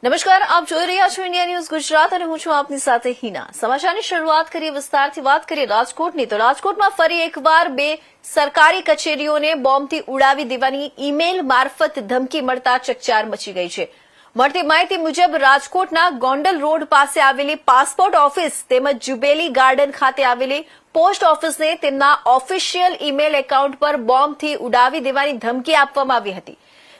નમસ્કાર, આપ જોઈ રહ્યા છો ઇન્ડિયા ન્યૂઝ ગુજરાત અને હું છું આપની સાથે હિના। સમાચારની શરૂઆત કરીએ વિસ્તારથી વાત કરીએ રાજકોટની તો રાજકોટમાં ફરી એકવાર બે સરકારી કચેરીઓને બોમ્બથી ઉડાવી દેવાની ઈમેલ મારફત ધમકી મળતા ચકચાર મચી ગઈ છે। મળતી માહિતી મુજબ રાજકોટના ગોંડલ રોડ પાસે આવેલી પાસપોર્ટ ઓફિસ તેમજ જુબેલી ગાર્ડન ખાતે આવેલી પોસ્ટ ઓફિસને તેમના ઓફિશિયલ ઈમેલ એકાઉન્ટ પર બોમ્બથી ઉડાવી દેવાની ધમકી આપવામાં આવી હતી।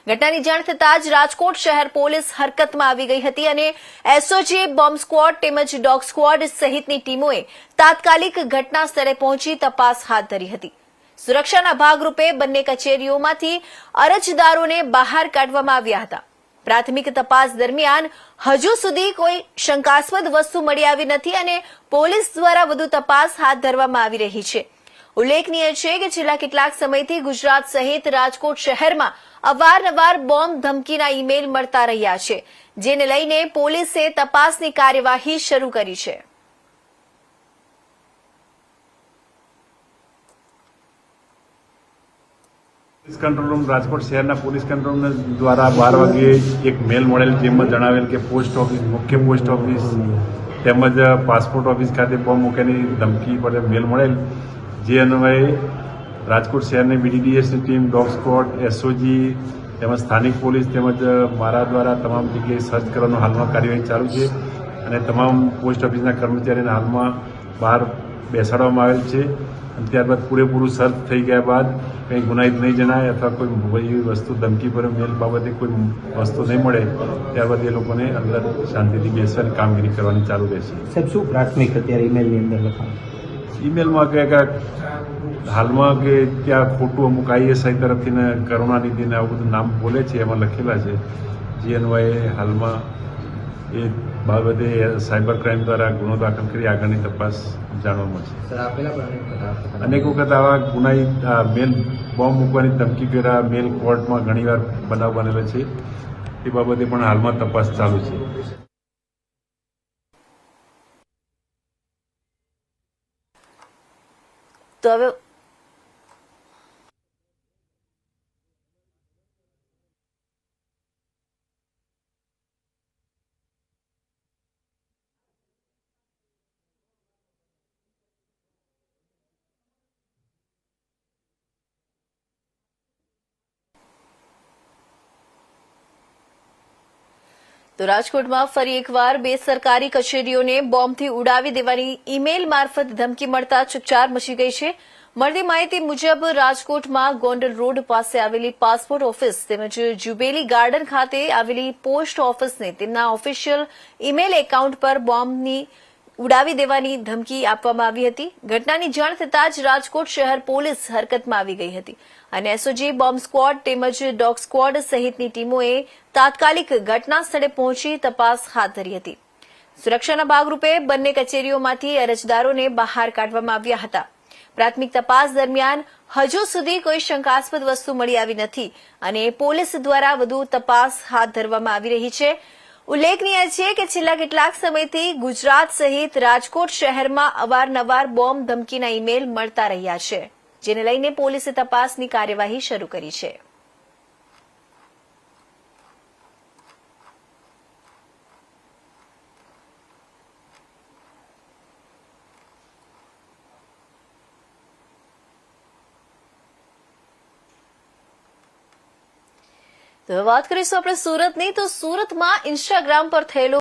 ઘટનાની જાણ થતાં જ રાજકોટ શહેર પોલીસ હરકતમાં આવી ગઈ હતી અને એસઓજી, બોમ્બ સ્ક્વોડ તેમજ ડોગ સ્ક્વોડ સહિતની ટીમોએ તાત્કાલિક ઘટના સ્થળે પહોંચી તપાસ હાથ ધરી હતી। સુરક્ષાના ભાગરૂપે બંને કચેરીઓમાંથી અરજદારોને બહાર કાઢવામાં આવ્યા હતા। પ્રાથમિક તપાસ દરમિયાન હજુ સુધી કોઈ શંકાસ્પદ વસ્તુ મળી આવી નથી અને પોલીસ દ્વારા વધુ તપાસ હાથ ધરવામાં આવી રહી છે। ઉલ્લેખનીય છે કે છેલ્લા કેટલાક સમયથી ગુજરાત સહિત રાજકોટ શહેરમાં અવારનવાર બોમ્બ ધમકીના ઈમેલ મળતા રહ્યા છે, જેને લઈને પોલીસે તપાસની કાર્યવાહી શરૂ કરી છે। પોલીસ કંટ્રોલ રૂમ રાજકોટ શહેરના પોલીસ કંટ્રોલ રૂમ દ્વારા 12 વાગ્યે એક મેલ મળેલ, જેમાં જણાવેલ કે પોસ્ટ ઓફિસ, મુખ્ય પોસ્ટ ઓફિસ તેમજ પાસપોર્ટ ઓફિસ ખાતે બોમ્બ મૂકવાની ધમકી પર મેલ મળેલ, જે અન્વયે રાજકોટ શહેરની બીડીડીએસની ટીમ, ડોગ સ્ક્વોડ, એસઓજી તેમજ સ્થાનિક પોલીસ તેમજ મારા દ્વારા તમામ જગ્યાએ સર્ચ કરવાનો હાલમાં કાર્યવાહી ચાલુ છે અને તમામ પોસ્ટ ઓફિસના કર્મચારીને હાલમાં બહાર બેસાડવામાં આવેલ છે અને ત્યારબાદ પૂરેપૂરું સર્ચ થઈ ગયા બાદ કંઈ ગુનાહિત નહીં જણાય અથવા કોઈ વસ્તુ ધમકી પર મેલ બાબતે કોઈ વસ્તુ નહીં મળે ત્યારબાદ એ લોકોને અંદર શાંતિથી બેસવાની કામગીરી કરવાની ચાલુ રહેશે। સાહેબ, શું પ્રાથમિક અત્યારે ઈમેલની અંદર લખાણ? ઈમેલમાં કે હાલમાં કે ત્યાં ખોટું અમુક આઈએસઆઈ તરફથી ને કરુણાનિધિને આવું બધું નામ બોલે છે, એમાં લખેલા છે, જે અન્વયે હાલમાં એ બાબતે સાયબર ક્રાઇમ દ્વારા ગુનો દાખલ કરી આગળની તપાસ જાણવા મળશે। અનેક વખત આવા ગુનાહિત મેલ બોમ્બ મૂકવાની ધમકી કર્યા મેલ કોર્ટમાં ઘણીવાર બનાવ બનેલો છે, એ બાબતે પણ હાલમાં તપાસ ચાલુ છે। તો હવે તો રાજકોટમાં ફરી એકવાર બે સરકારી કચેરીઓને બોમ્બથી ઉડાવી દેવાની ઈમેલ મારફત ધમકી મળતા ચકચાર મચી ગઈ છે। મળતી માહિતી મુજબ રાજકોટમાં ગોંડલ રોડ પાસે આવેલી પાસપોર્ટ ઓફિસ તેમજ જુબેલી ગાર્ડન ખાતે આવેલી પોસ્ટ ઓફિસને તેમના ઓફિશિયલ ઈમેલ એકાઉન્ટ પર બોમ્બની ઉડાવી દેવાની ધમકી આપવામાં આવી હતી। ઘટનાની જાણ થતાં જ રાજકોટ શહેર પોલીસ હરકતમાં આવી ગઈ હતી અને એસઓજી, બોમ્બ સ્ક્વોડ તેમજ ડોગ સ્ક્વોડ સહિતની ટીમોએ તાત્કાલિક ઘટના સ્થળે પહોંચી તપાસ હાથ ધરી હતી। સુરક્ષાના ભાગરૂપે બંને કચેરીઓમાંથી અરજદારોને બહાર કાઢવામાં આવ્યા હતા। પ્રાથમિક તપાસ દરમિયાન હજુ સુધી કોઈ શંકાસ્પદ વસ્તુ મળી આવી નથી અને પોલીસ દ્વારા વધુ તપાસ હાથ ધરવામાં આવી રહી છે। ઉલ્લેખનીય છે કે છેલ્લા કેટલાક સમયથી ગુજરાત સહિત રાજકોટ શહેરમાં અવારનવાર બોમ્બ ધમકીના ઈમેલ મળતા રહ્યા છે, જેને લઈને પોલીસે તપાસની કાર્યવાહી શરૂ કરી છે। તો વાત કરીશું આપણે સુરતની, તો સુરતમાં ઇન્સ્ટાગ્રામ પર થયેલો